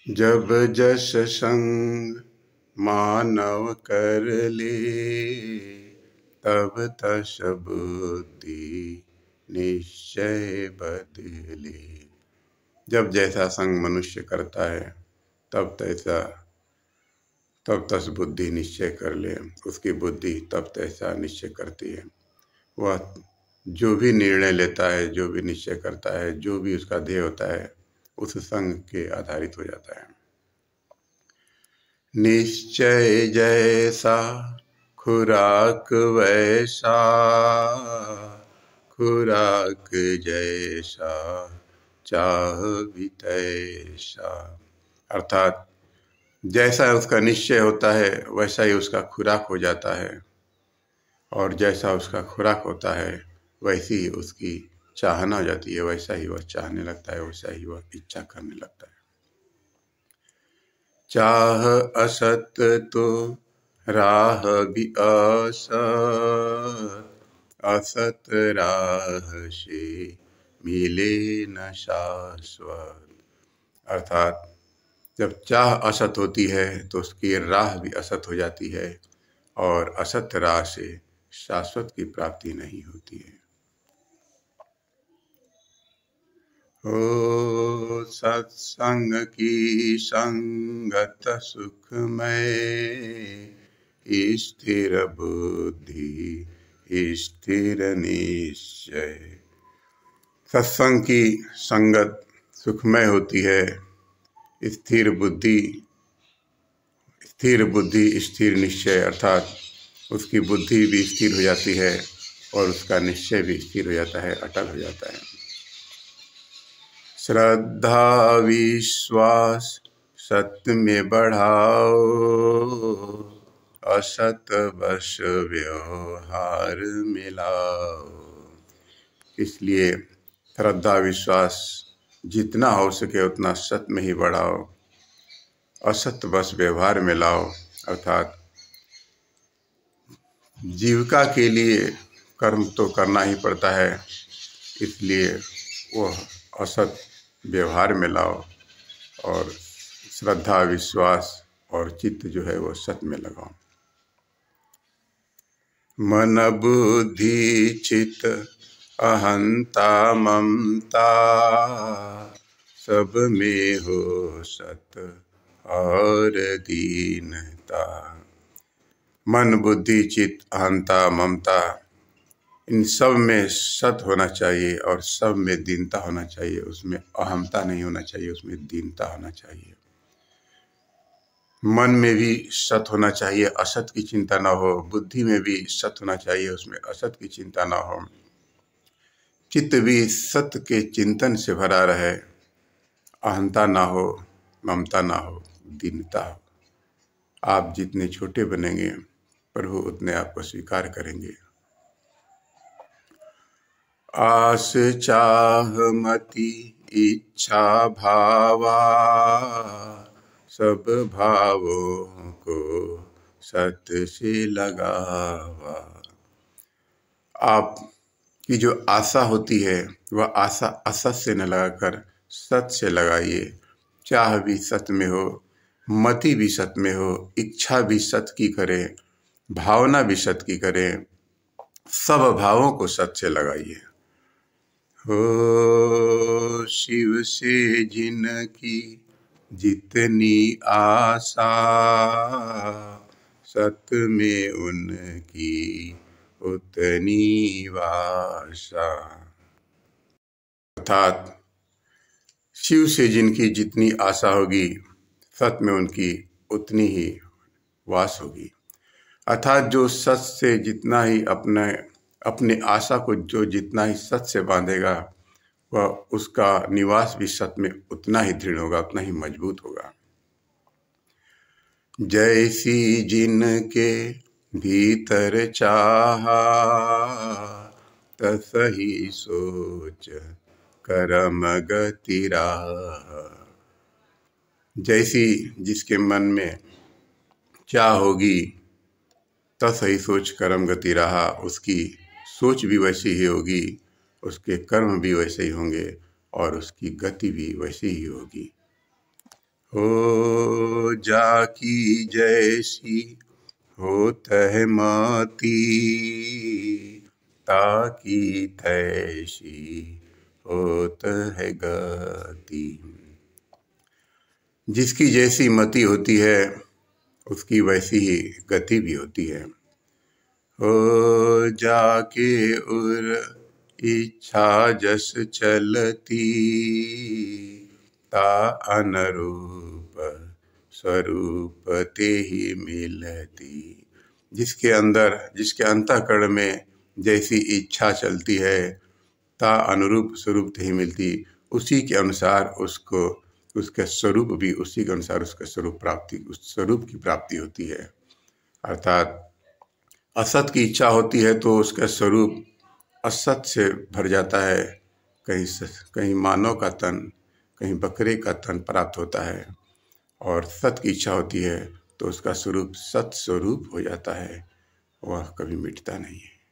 जब जस संग मानव कर ले, तब तस बुद्धि निश्चय बदले। जब जैसा संग मनुष्य करता है तब तस बुद्धि निश्चय कर ले। उसकी बुद्धि तब तैसा निश्चय करती है। वह जो भी निर्णय लेता है, जो भी निश्चय करता है, जो भी उसका ध्येय होता है, उस संग के आधारित हो जाता है। निश्चय जैसा खुराक वैसा, खुराक जैसा चाह भी तैसा। अर्थात जैसा उसका निश्चय होता है वैसा ही उसका खुराक हो जाता है, और जैसा उसका खुराक होता है वैसी ही उसकी चाहना हो जाती है। वैसा ही वह चाहने लगता है, वैसा ही वह इच्छा करने लगता है। चाह असत तो राह भी असत, असत राह से मिले न शाश्वत। अर्थात जब चाह असत होती है तो उसकी राह भी असत हो जाती है, और असत राह से शाश्वत की प्राप्ति नहीं होती है। ओ सत्संग की संगत सुखमय, स्थिर बुद्धि स्थिर निश्चय। सत्संग की संगत सुखमय होती है। स्थिर बुद्धि स्थिर निश्चय, अर्थात उसकी बुद्धि भी स्थिर हो जाती है और उसका निश्चय भी स्थिर हो जाता है, अटल हो जाता है। श्रद्धा विश्वास सत्य में बढ़ाओ, असत बस व्यवहार मिलाओ। इसलिए श्रद्धा विश्वास जितना हो सके उतना सत्य में ही बढ़ाओ, असत बस व्यवहार में लाओ। अर्थात जीविका के लिए कर्म तो करना ही पड़ता है, इसलिए वह असत व्यवहार में लाओ और श्रद्धा विश्वास और चित्त जो है वो सत्य में लगाओ। मन बुद्धि चित्त अहंता ममता, सब में हो सत और दीनता। मन बुद्धि चित्त अहंता ममता, इन सब में सत होना चाहिए और सब में दीनता होना चाहिए। उसमें अहमता नहीं होना चाहिए, उसमें दीनता होना चाहिए। मन में भी सत होना चाहिए, असत की चिंता ना हो। बुद्धि में भी सत होना चाहिए, उसमें असत की चिंता ना हो। चित्त भी सत्य के चिंतन से भरा रहे, अहंता ना हो, ममता ना हो, दीनता हो। आप जितने छोटे बनेंगे प्रभु उतने आपको स्वीकार करेंगे। आस चाह मति इच्छा भावा, सब भावों को सत्य से लगावा। आपकी जो आशा होती है वह आशा असत से न लगाकर सत्य से लगाइए। चाह भी सत्य में हो, मति भी सत्य में हो, इच्छा भी सत्य की करें, भावना भी सत्य की करें, सब भावों को सत्य से लगाइए। हो शिव से जिनकी जितनी आशा, सत्य में उनकी उतनी वासा। अर्थात शिव से जिनकी जितनी आशा होगी, सत्य में उनकी उतनी ही वास होगी। अर्थात जो सत्य से जितना ही अपने आशा को जो जितना ही सत्य से बांधेगा, वह उसका निवास भी सत्य में उतना ही दृढ़ होगा, उतना ही मजबूत होगा। जैसी जिनके भीतर चाहा, तसही सोच कर्म गति राह। जैसी जिसके मन में चाह होगी, तसही सोच कर्म गति रहा। उसकी सोच भी वैसी ही होगी, उसके कर्म भी वैसे ही होंगे और उसकी गति भी वैसी ही होगी। हो जाकी जैसी होत है मती, ताकी तैसी होत है गति। जिसकी जैसी मति होती है उसकी वैसी ही गति भी होती है। हो जाके उर इच्छा जस चलती, ता अनुरूप स्वरूप ते ही मिलती। जिसके अंदर, जिसके अंतःकरण में जैसी इच्छा चलती है, ता अनुरूप स्वरूप ते ही मिलती। उसी के अनुसार उसको, उसका स्वरूप भी उसी के अनुसार उसका स्वरूप प्राप्ति, उस स्वरूप की प्राप्ति होती है। अर्थात असत की इच्छा होती है तो उसका स्वरूप असत से भर जाता है। कहीं मानव का तन, कहीं बकरे का तन प्राप्त होता है। और सत की इच्छा होती है तो उसका स्वरूप सत स्वरूप हो जाता है, वह कभी मिटता नहीं है।